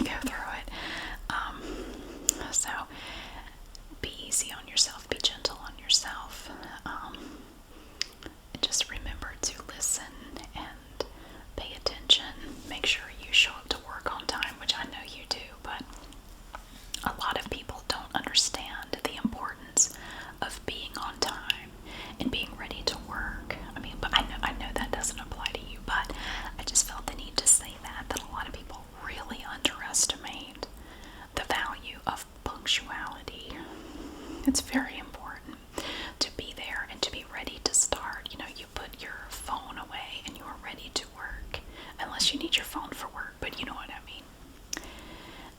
go through it. So be easy on yourself, be gentle on yourself. Just remember to listen and pay attention. Make sure you show up to work on time, which I know you do, but a lot of people don't understand the importance of being on time and being ready to work. I mean, but I know that doesn't apply to you, but I just felt the need to say that a lot of people really underestimate the value of punctuality. It's very important to be there and to be ready to start. You know, you put your phone away and you are ready to work, unless you need your phone for work, but you know what I mean.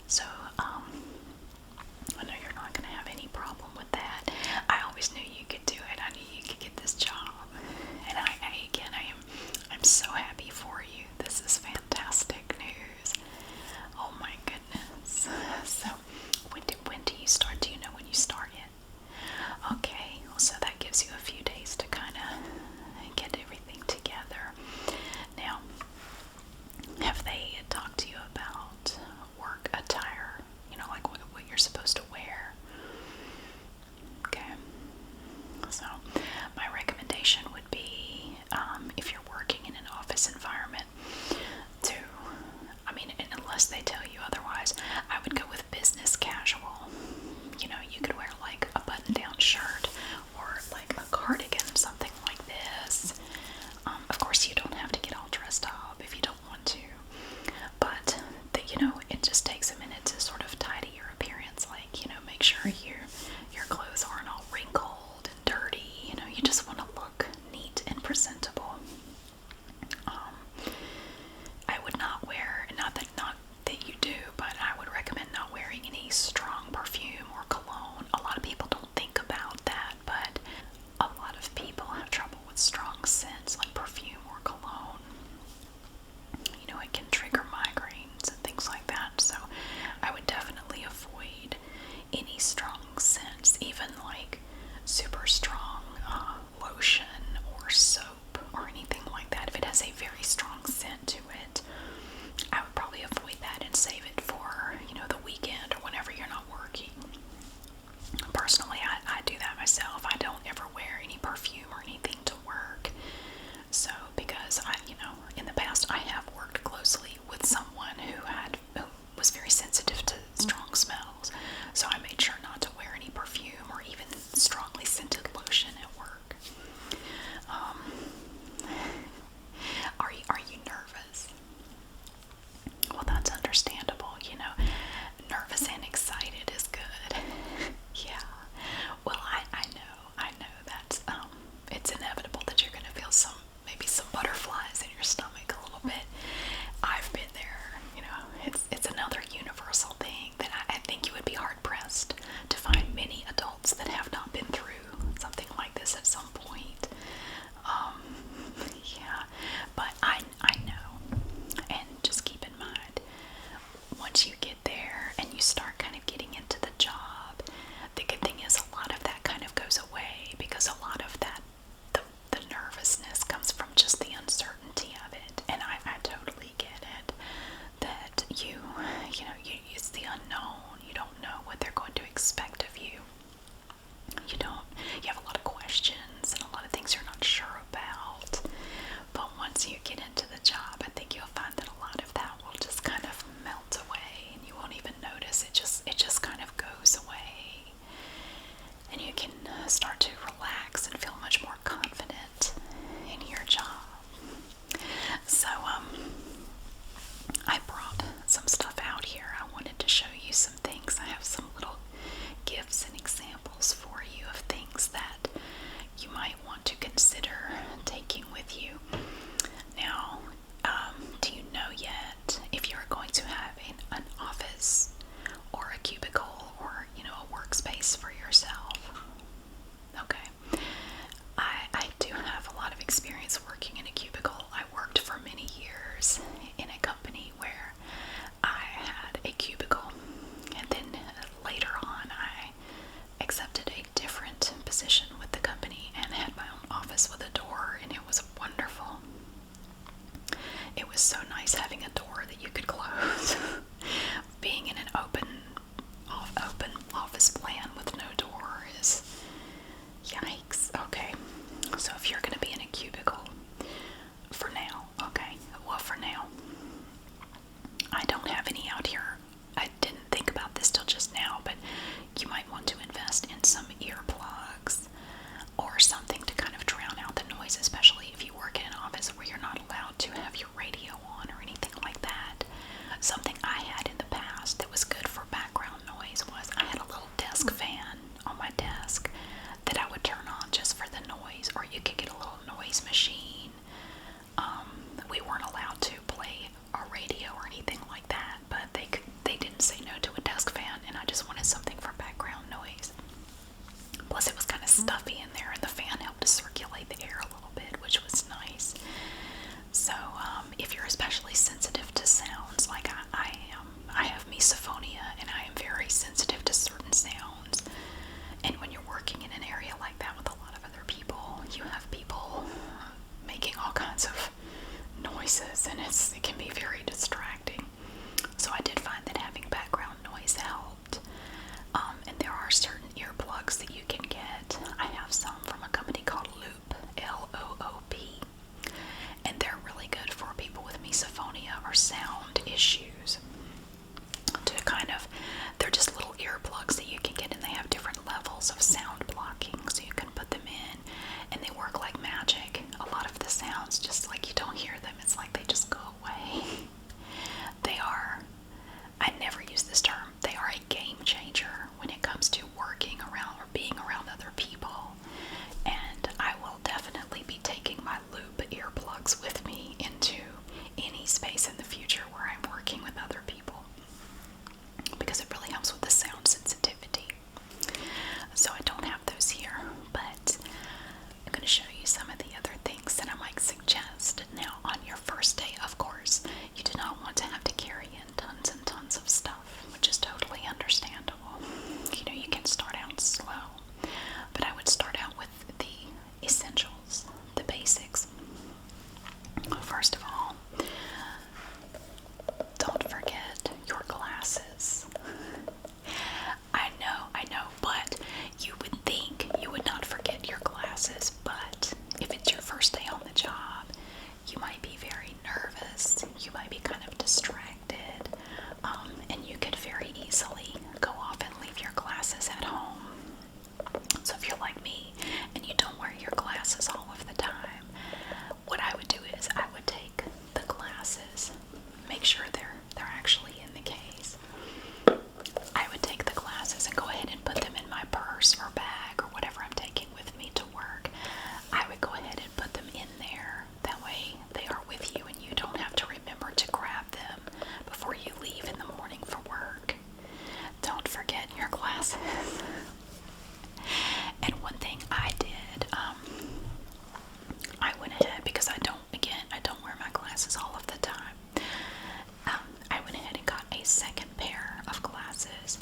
So, I know you're not going to have any problem with that. I always knew you could do it. I knew you could get this job. And I'm so happy for you. This is fantastic news. Oh my goodness. So, when do you start? Do you know when you start yet? Okay, well, so that gives you a few days to kind of get everything together. Now, have they talked to you about work attire? You know, like what you're supposed to wear? Okay. So, my recommendation would be, if you're working in an office environment, unless they tell you otherwise, I would go with business casual. You know, you could wear like a button-down shirt or like a cardigan, something like this. Of course, you don't have to get all dressed up if you don't want to, but it just takes a minute to sort of tidy your appearance. Like, make sure your clothes aren't all wrinkled and dirty. You just want to look neat and presentable. I would not wear, not that you do, but I would recommend not wearing any strong perfume or cologne. A lot of people don't think about that, but a lot of people have trouble with strong scents like perfume or cologne. It can trigger migraines and things like that, so I would definitely avoid any strong office plan with no door is, yikes. Okay, so if you're going to be in a cubicle, for now, okay, well, for now, I don't have any out here. I didn't think about this till just now, but you might want to invest in some earplugs or something to kind of drown out the noise, especially if you work in an office where you're not allowed to have your radio on or anything like that. Something I had in the past that was good for background noise was I had a little desk fan on my desk that I would turn on just for the noise, or you could get a little noise machine. We weren't allowed to play a radio or anything like that, but they didn't say no to a desk fan, and I just wanted something for background noise. Plus, it was kind of stuffy in there, and the fan helped to circulate the air a little bit, which was nice. So, if you're especially sensitive to sounds, like I am, I have misophonia, and I am very sensitive to certain sounds. And when you're working in an area like that with a lot of other people, you have people making all kinds of noises, and it can be very distracting. So I did find that having background noise helped. And there are certain earplugs that you can get. I have some from a company called Loop, L-O-O-P, and they're really good for people with misophonia or sound issues. They're just little earplugs that you can get, and they have different levels of sound blocking, so you can put them in, and they work like magic. A lot of the sounds, just like you don't hear them, it's like they just go away. I never use this term, they are a game changer when it comes to working around or being around other people. And I will definitely be taking my Loop earplugs with me into any space in the future where I'm working with other people, because it really helps with the sound sensitivity. So I don't have those here, but I'm going to show you some of the other things that I might suggest. Now, on your first day, of course, you do not want to have to carry in tons and tons of stuff, which is totally understandable. You can start out slow, but I would start out with the essentials, the basics. First of all, don't forget your glasses. I know, but you would think you would not forget your glasses, but if it's your first day on the job, you might be very nervous, you might be kind of distracted, and you could very easily go off and leave your glasses at home. So if you're like me and you don't wear your glasses all of the time, what I would do is I would take the glasses, make sure they're actually in the case. I would take the glasses and go ahead and put them in my purse or bag or whatever I'm taking with me to work. I would go ahead and put them in there. That way they are with you and you don't have to remember to grab them before you leave in the morning for work. Don't forget your glasses. And one thing I did, I went ahead, because I don't wear my glasses all of the time. I went ahead and got a second pair of glasses,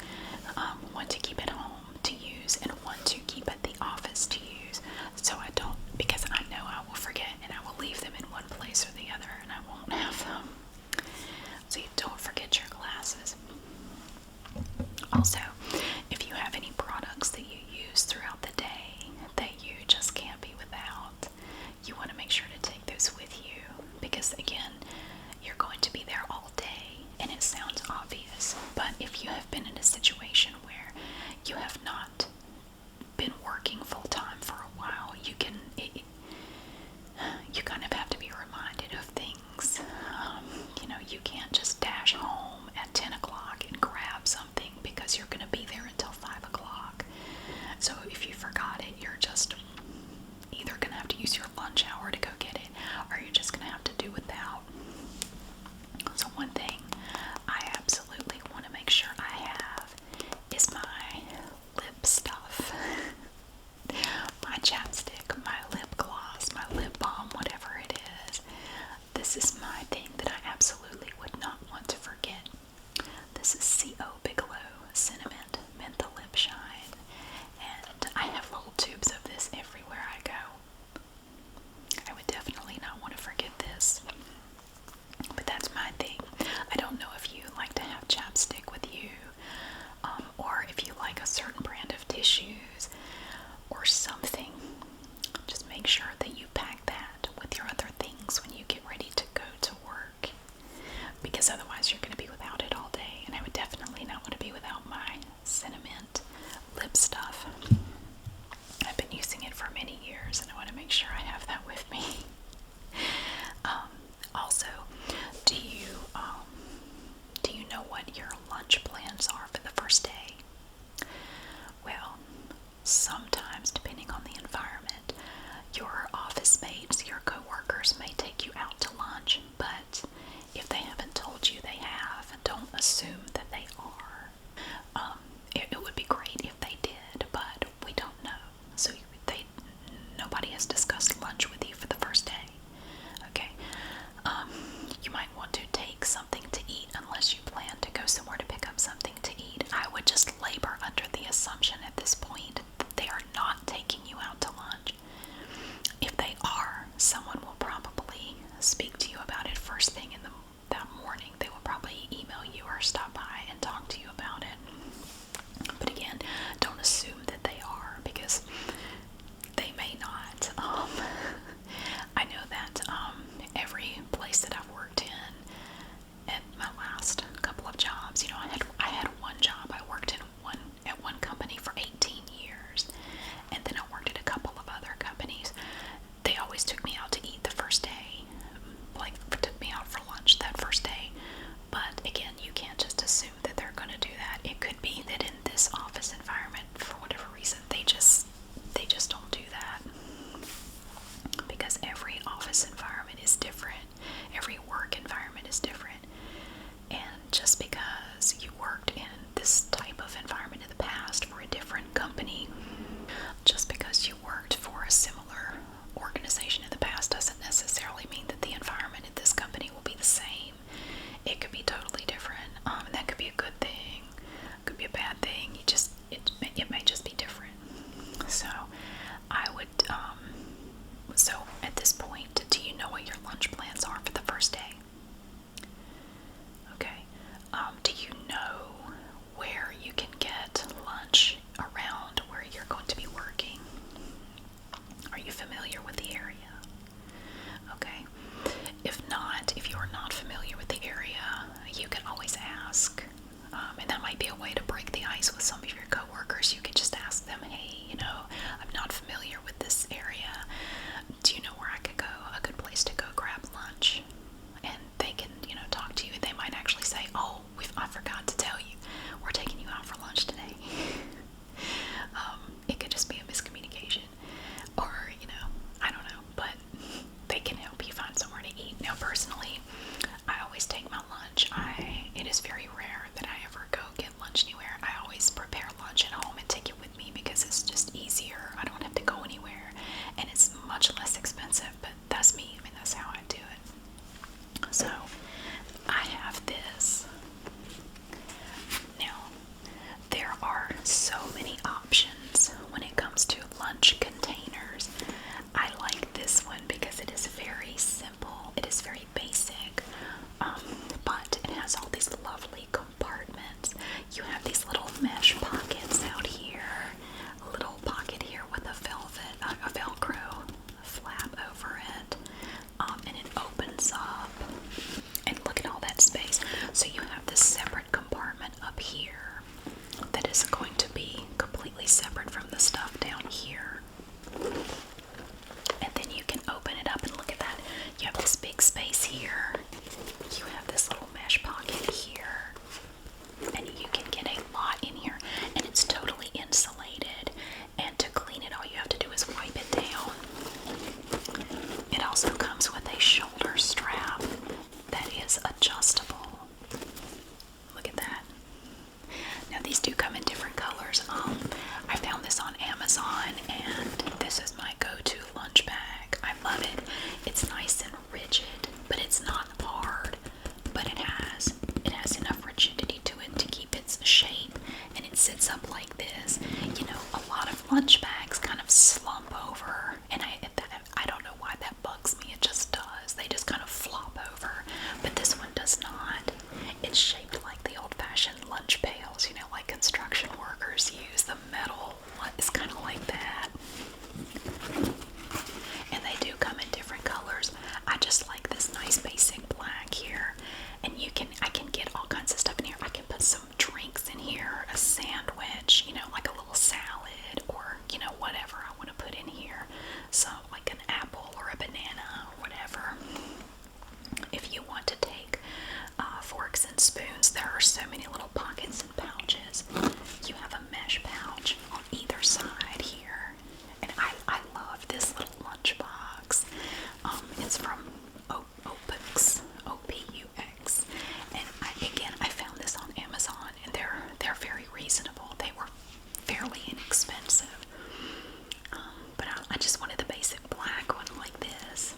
one to keep at home to use and one to keep at the office to use. So I don't, because I know I will forget and I will leave them in one place or the other and I won't have them. So you don't forget your glasses. Also, if you have any products that you use throughout the day that you just can't be without, you want to make sure to take those with you, because again, you're going to be there all day and it sounds obvious, but if you have been in a situation where you have not been working full-time for a while, you kind of have to be reminded of things. You can't just dash home at 10 o'clock and grab something because you're going to be there until 5 o'clock. So if you forgot it, you're just either going to have to use your lunch hour to go get it, or you're just going to have to do without. So one thing I absolutely want to make sure I have is my lip stuff. My chapstick, my lip gloss, my lip balm, whatever it is. This is my thing that I absolutely would not want to forget. This is C.O. Bigelow Cinnamon Menthol Lip Shine, and I have little tubes of this everywhere I go. I would definitely not want to forget this, but that's my thing. I don't know if you like to have chapstick with you, or if you like a certain might be a way to break the ice with some of your coworkers. You could just ask them, hey, I'm not familiar with this area. Do you know where I could go? A good place to go grab lunch? And they can, talk to you. They might actually say, oh, I forgot to tell you, we're taking you out for lunch today. It could just be a miscommunication. Or, I don't know, but they can help you find somewhere to eat. Now, personally, I always take my lunch. It is very rare that I ever go get lunch anywhere. I always prepare lunch at home and take it with me because it's just easier. I don't have to go anywhere, and it's much less expensive, but that's me. I mean, that's how I do it. So, I have this. Now, there are so many options when it comes to lunch containers. I like this one because it is very simple. It is very basic, but it has all these lovely compartments. You have these little mesh pockets out here, a little pocket here with a Velcro flap over it, and it opens up. And look at all that space. So you have this separate compartment up here that is going to be completely separate from the stuff down here. And then you can open it up and look at that. You have this big space here. You have this little mesh pocket here. And you can get a lot in here. And it's totally insulated. And to clean it, all you have to do is wipe it down. It also comes with a shoulder strap that is adjustable. Look at that. Now these do come in different colors. I found this on Amazon, and this is my go-to lunch bag. I love it. It's nice and rigid, but it's not hard. But it has enough rigidity to it to keep its shape, and it sits up like this. A lot of lunch bags kind of slump over, and I don't know why that bugs me. It just does. They just kind of flop over, but this one does not. It's shaped like the old-fashioned lunch pails, like construction workers use. The metal is kind of like that. And they do come in different colors. I just like this nice basic black here. And I can get all kinds of stuff in here. I can put some drinks in here, a sandwich, like a little salad, or, whatever I want to put in here. So, like an apple or a banana or whatever. If you want to take forks and spoons, there are so many little pockets and pouches. You have a mesh pouch on either side here. And I love this little lunch box. It's from Opux, O-P-U-X. And I found this on Amazon, and they're very reasonable. They were fairly inexpensive. But I just wanted the basic black one like this.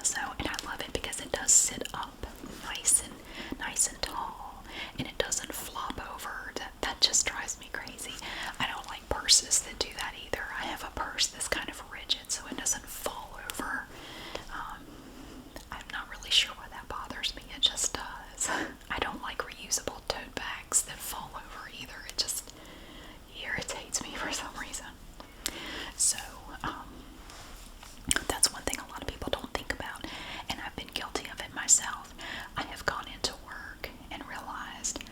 So, and I love it because it does sit up nice and tall, and it doesn't flop over. That just drives me crazy. I don't like purses that do that either. I have a purse that's kind of rigid, so it doesn't fall over. I'm not really sure why that bothers me. It just does. I don't like reusable tote bags that fall over either. It just irritates me for some reason. So, that's one thing a lot of people don't think about, and I've been guilty of it myself. I have gone into work and realized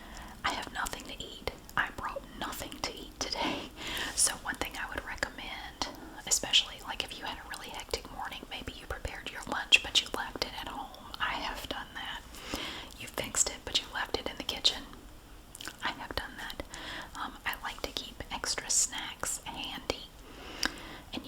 I have nothing to eat. I brought nothing to eat today. So one thing I would recommend, especially like if you had a really hectic morning, maybe you prepared your lunch but you left it at home. I have done that. You fixed it but you left it in the kitchen. I have done that. I like to keep extra snacks handy. And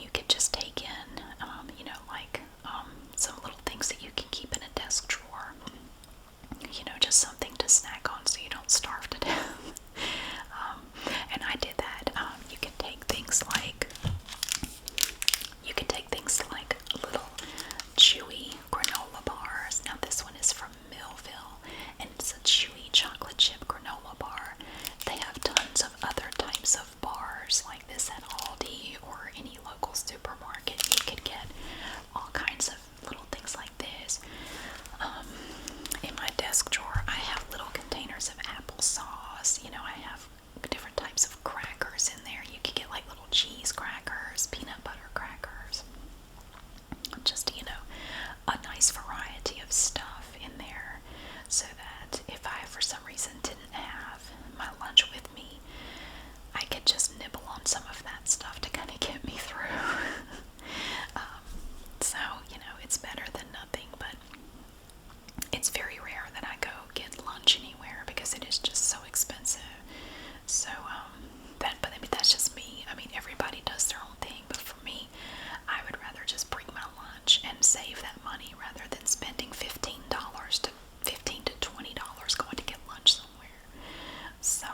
So,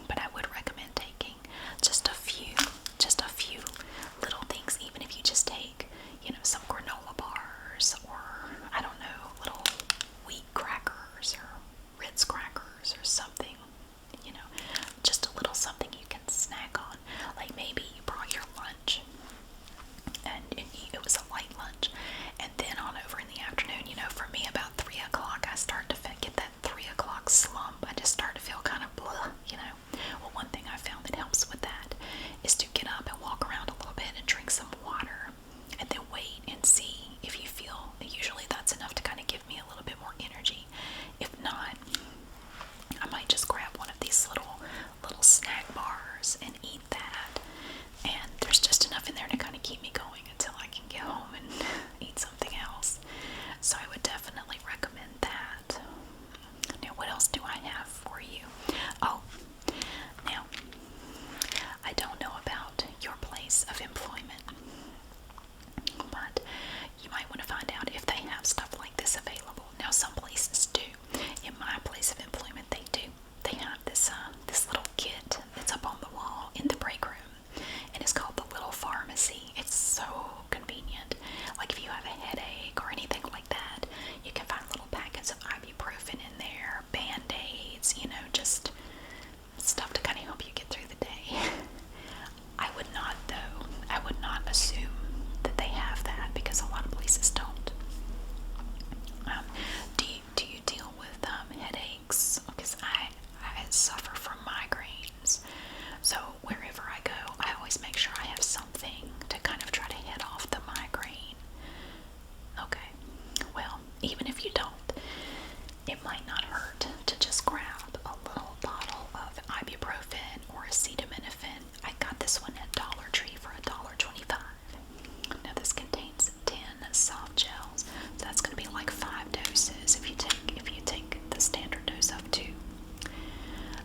but I would recommend taking just a few little things, even if you just take, some granola bars, or, I don't know, little wheat crackers or Ritz crackers or something, just a little something you can snack on. Like maybe you brought your lunch, and it was a light lunch, and then on over in the afternoon, for me about 3 o'clock, I start to get that 3 o'clock slump. I just start to feel kind of blah, Well, one thing I found that helps with that is to get up and walk around a little bit and drink some water, and then wait and see if you feel, usually that's enough to kind of give me a little bit more energy. If not, I might just grab one of these little snack bars and eat that, and there's just enough in there to kind of keep me going until I can get home and eat something else. So I would definitely recommend that. Now, what else do I have for you? Oh, now, I don't know about your place of employment, but you might want to find out if they have stuff like this available. Now, some places do. In my place of employment, they do. They have this little kit that's up on the wall in the break room, and it's called the Little Pharmacy. It's so convenient. Like if you have a headache or anything like that, you can find little packets of ibuprofen in there, Band-Aids, just stuff to kind of help you get through the day. I would not, though. I would not assume that they have that, because a lot of places don't. Do you deal with headaches? Because I suffer from migraines. So wherever I go, I always make sure I have something to kind of try to head off the migraine. Okay, well, even if you don't, it might not hurt to just grab a little bottle of ibuprofen or acetaminophen. I got this one at Dollar Tree for $1.25. Now this contains 10 soft gels, so that's going to be like 5 doses if you take the standard dose of 2.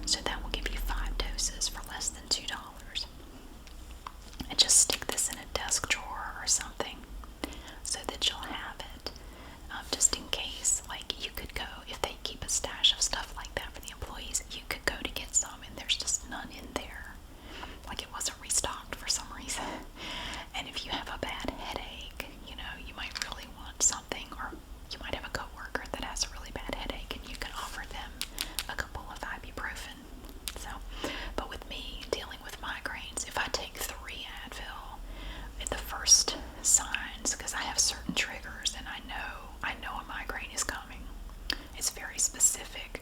So that will give you 5 doses for less than $2. And just stick this in a desk drawer or something so that you'll have it, just in case. Like, you could go, if they keep a stash of stuff like that for the employees, you could go to get some and there's just none in there. Like, it wasn't restocked for some reason. And if you have a bad headache, you might really want something, or you might have a coworker that has a really bad headache and you can offer them a couple of ibuprofen. So, but with me dealing with migraines, if I take 3 Advil at the first signs, because I have certain triggers and I know a migraine is coming. It's very specific.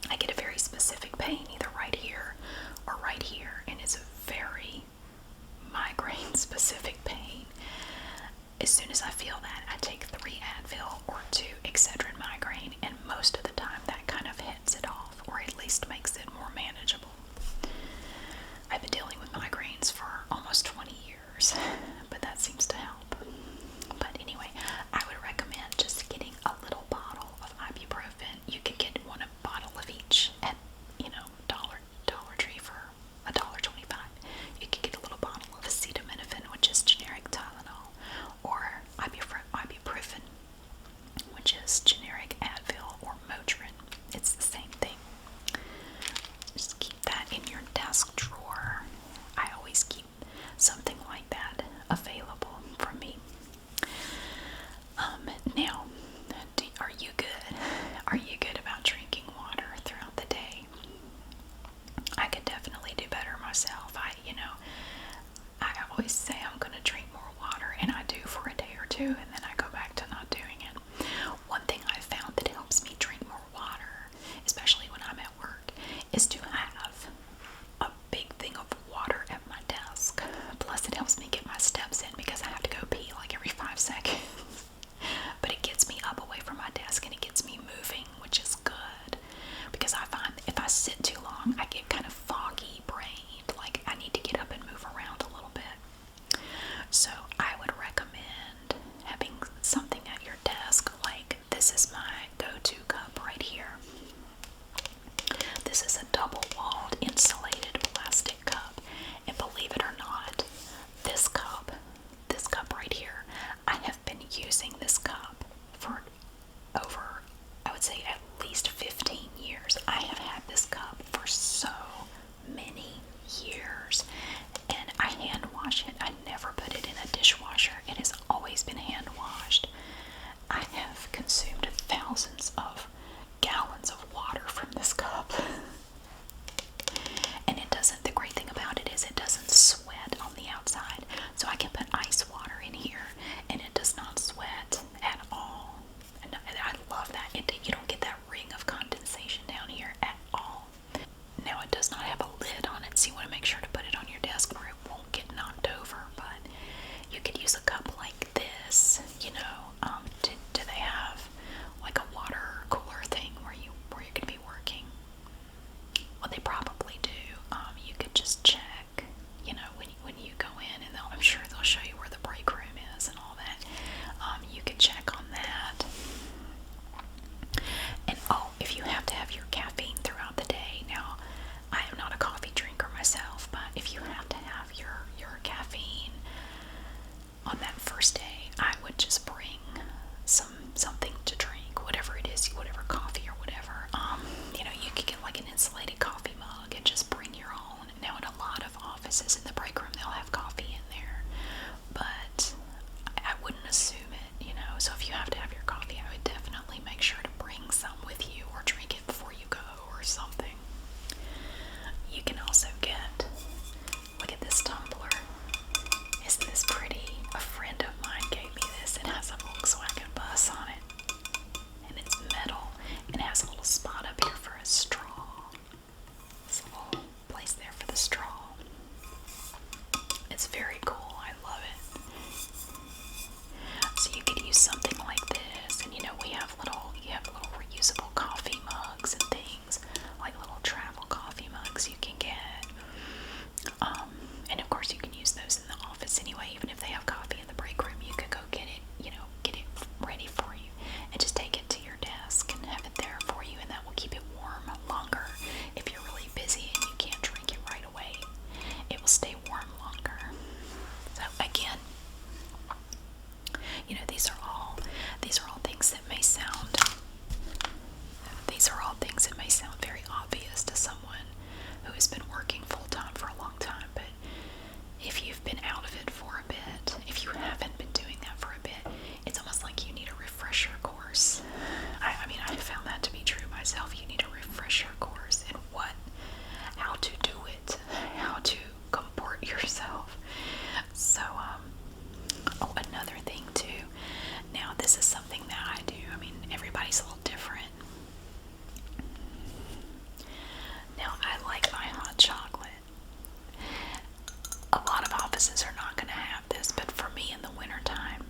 I get a very specific pain either right here or right here, and it's a very migraine specific pain. As soon as I feel that, I take 3 Advil or 2 Excedrin migraine, and most of the time that kind of heads it off, or at least makes it more manageable. I've been dealing with migraines for almost 20 years, but that seems to help. But anyway, I would recommend just getting a little bottle of ibuprofen. You can get a bottle of each at, Dollar Tree for $1.25. You can get a little bottle of acetaminophen, which is generic Tylenol, or ibuprofen, which is generic Advil or Motrin. It's the same thing. Just keep that in your desk drawer. I always keep something like that available for me. Now, are you good? Are you good about drinking water throughout the day? I could definitely do better myself. I always say I'm going to drink more water, and I do for a day or two, and then I go back to not doing it. One thing I've found that helps me drink more water, especially when I'm at work, is to have a big thing of water at my desk. Plus, it helps me get my steps in, because I have to go pee like every 5 seconds. But it gets me up away from my desk, and it gets me moving, which is good. Because I find if I sit too long, I get kind of foggy brained. Like, I need to get up and move around a little bit. So I would recommend having something at your desk. Like, this is my go-to cup right here. This is a double-walled insulated plastic cup. And believe it or not, this cup right here, I have been using this cup for over, I would say, at least 15 years. I refresher course in how to do it, how to comport yourself. So, oh, another thing too. Now, this is something that I do. I mean, everybody's a little different. Now, I like my hot chocolate. A lot of offices are not going to have this, but for me in the wintertime,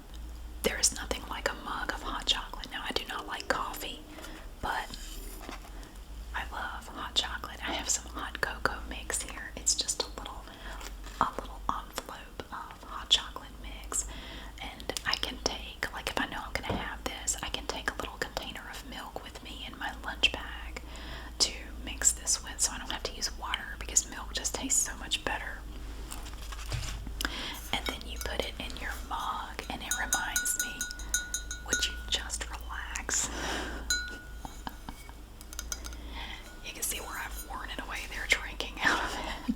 there is nothing like a mug of hot chocolate. Now, I do not like coffee, but I love hot chocolate. I have some hot cocoa mix here. It's just a little envelope of hot chocolate mix, and I can take, like if I know I'm going to have this, I can take a little container of milk with me in my lunch bag to mix this with, so I don't have to use water because milk just tastes so much better. And then you put it in your mug, and it reminds me, would you just relax? You can see where I've worn it away there drinking out of it.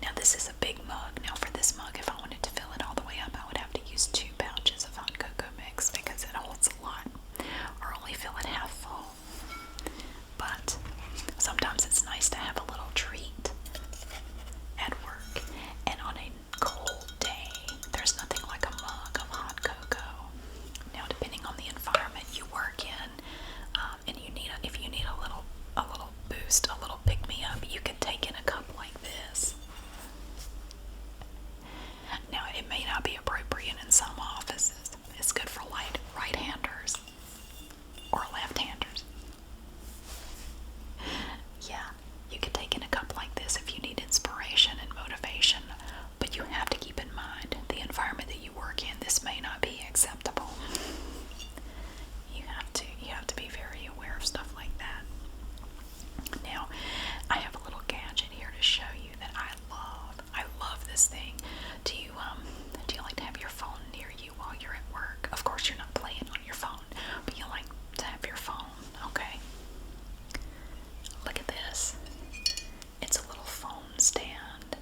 Now this is a big mug. Now for this mug, if I wanted to fill it all the way up, I would have to use 2 pouches of hot cocoa mix because it holds a lot, or only fill it half full. But sometimes it's nice to have a little treat at work, and on a cold day, there's nothing like a mug of hot cocoa. Now, depending on the environment you work in, and if you need a little boost, a little pick me up, you can take in a cup like this. Now, it may not be appropriate in some offices. It's good for right-handers or left-handers. Yeah, you could take in a cup like this if you need inspiration and motivation, but you have to keep in mind the environment that you work in. This may not be acceptable. You have to be very aware of stuff like that. Now, I have a little gadget here to show you that I love. I love this thing. Do you like to have your phone near you while you're at work? Of course, you're not playing on your phone, but you like to have your phone, okay? Look at this. It's a little phone stand.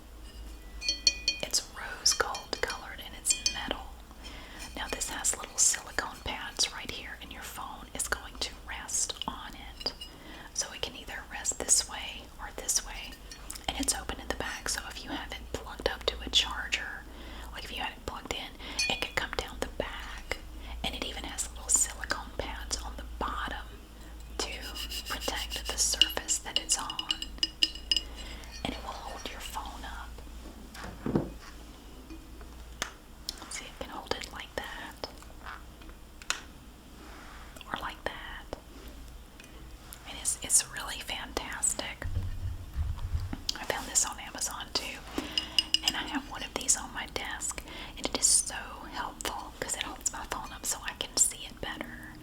It's rose gold colored and it's metal. Now this has little silicone pads right here, and your phone is going to rest on it. So it can either rest this way or this way, and it's open in the back, so if you have it plugged up to a charger, like if you had it plugged in, it could come down the back, and it even has little silicone pads on the bottom to protect the surface that it's on, and it will hold your phone up. See, it can hold it like that, or like that, and it's really fantastic. I found this on Amazon too, and I have one of these on my desk, and it is so helpful because it holds my phone up so I can see it better,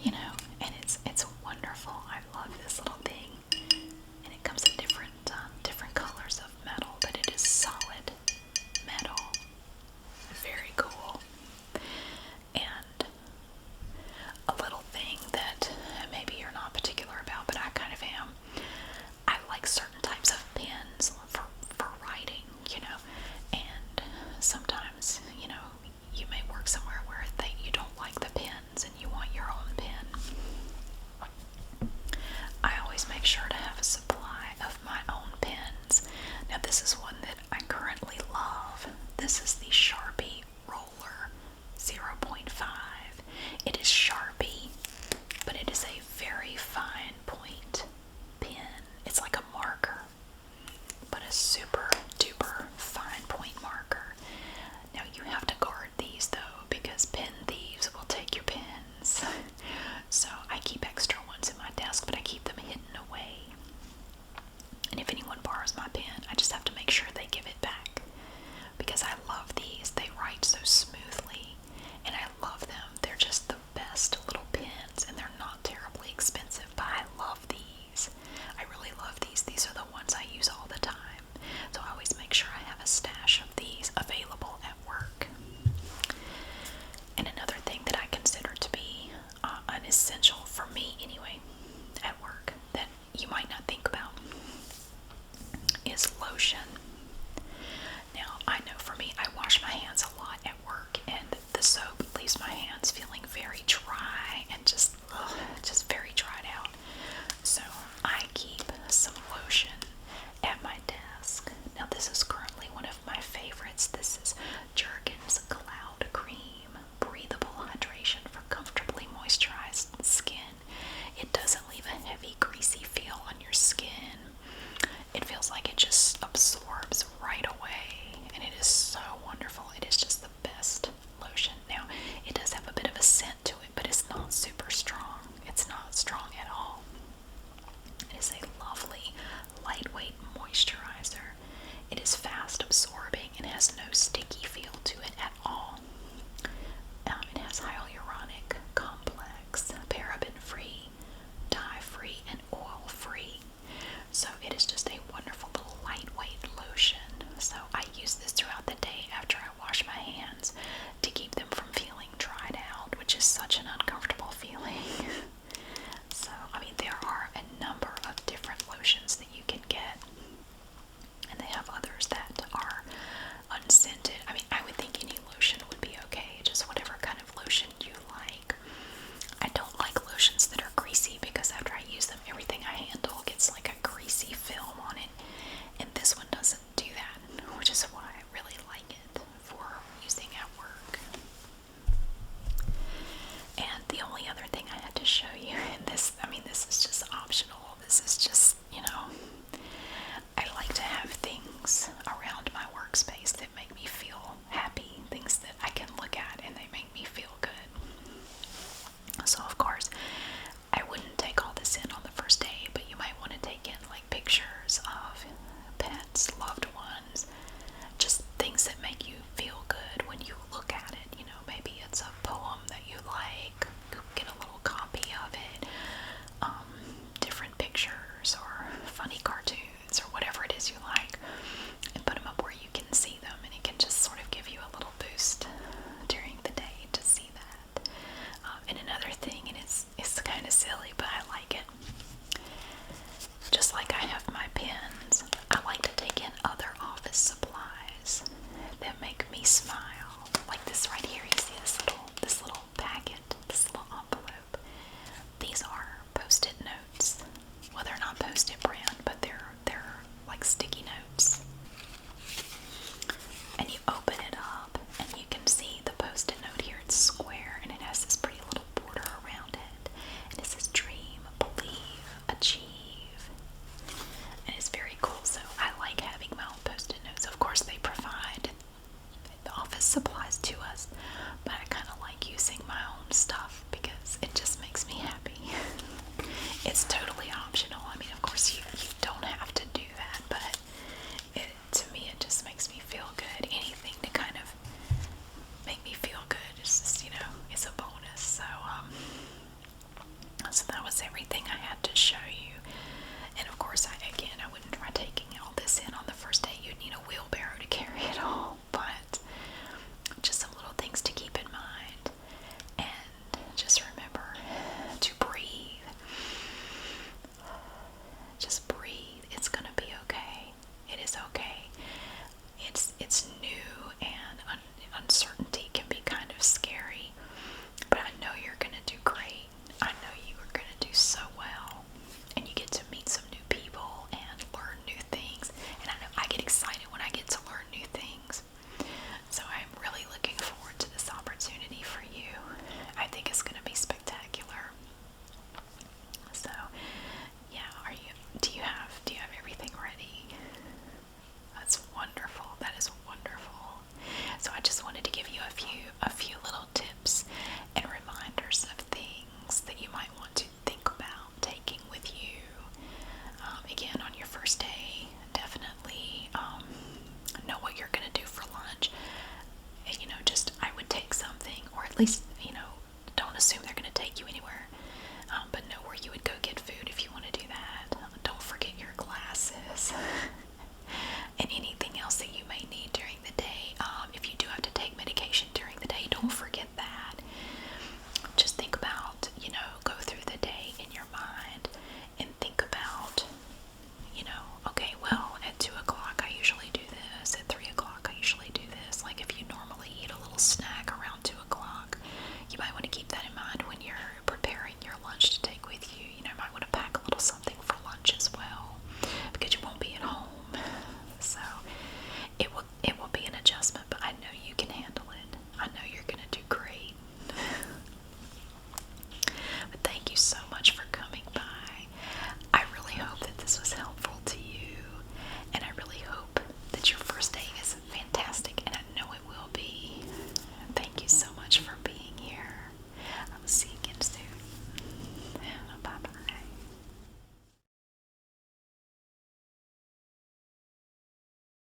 and it's wonderful. I love this little thing, and it comes in different colors of metal, but it is solid metal. Very cool. And a little thing that maybe you're not particular about, but I kind of am. I like certain types of pens for writing, and sometimes, you may work somewhere where you don't like the pens and you want your own pen. I always make sure to have a supply of my own pens. Now this is one that I currently love. This is the Sharpie Roller 0.5. It is Sharpie, but it is a very fine point pen. It's like a marker, but a super duper fine point marker. Now you have to guard these though, because pen thieves will take your pens. So I keep extra ones in my desk, but I keep them hidden away. And if anyone borrows my pen, I just have to make sure they give it back, because I love these. They write so smoothly, and I love them. They're just the best little pens, and they're not terribly expensive, but I love these. I really love these. These are the ones I use all the time. So I always make sure I have a stash of these available at work. And another thing that I consider to be an essential, for me anyway, at work, that you might not think about, is lotion. Now, I know for me, I wash my hands a lot at work, and the soap leaves my hands feeling very dry and just very dried out. has no sticky feel to it at all. It has hyaluronic complex, paraben-free, dye-free, and oil-free. So it is just a wonderful little lightweight lotion. So I use this throughout the day after I wash my hands to keep them from feeling dried out, which is such an uncomfortable feeling. So, I mean, there are a number of different lotions that you can get, and they have others that are unscented. I mean, I would think any lotion would be okay, just whatever kind of lotion you like. I don't like lotions that are greasy because after I use them, everything I handle gets like a greasy film on it, and this one doesn't do that, which is why I really like it for using at work. And the only other thing I had to show you, and this, I mean, this is just optional. This is just, you know, I like to have things around my workspace that make me feel happy, things that I can look at and they make me feel good. So, of course, I wouldn't take all this in on the first day, but you might want to take in like pictures of pets, loved ones, just things that make you feel good when you look at it. You know, maybe it's a poem that you like, get a little copy of it, different pictures or funny cartoons or whatever it is you like, and put them up where you can see them, and it can just sort of give you a little boost during the day to see that. And another thing, and it's kind of silly, but I like it. Just like I have my pens, I like to take in other office supplies that make me smile. Like this right here, you see this little packet, this little envelope. These are Post-it notes. Well, they're not Post-it brand, but they're like sticky notes.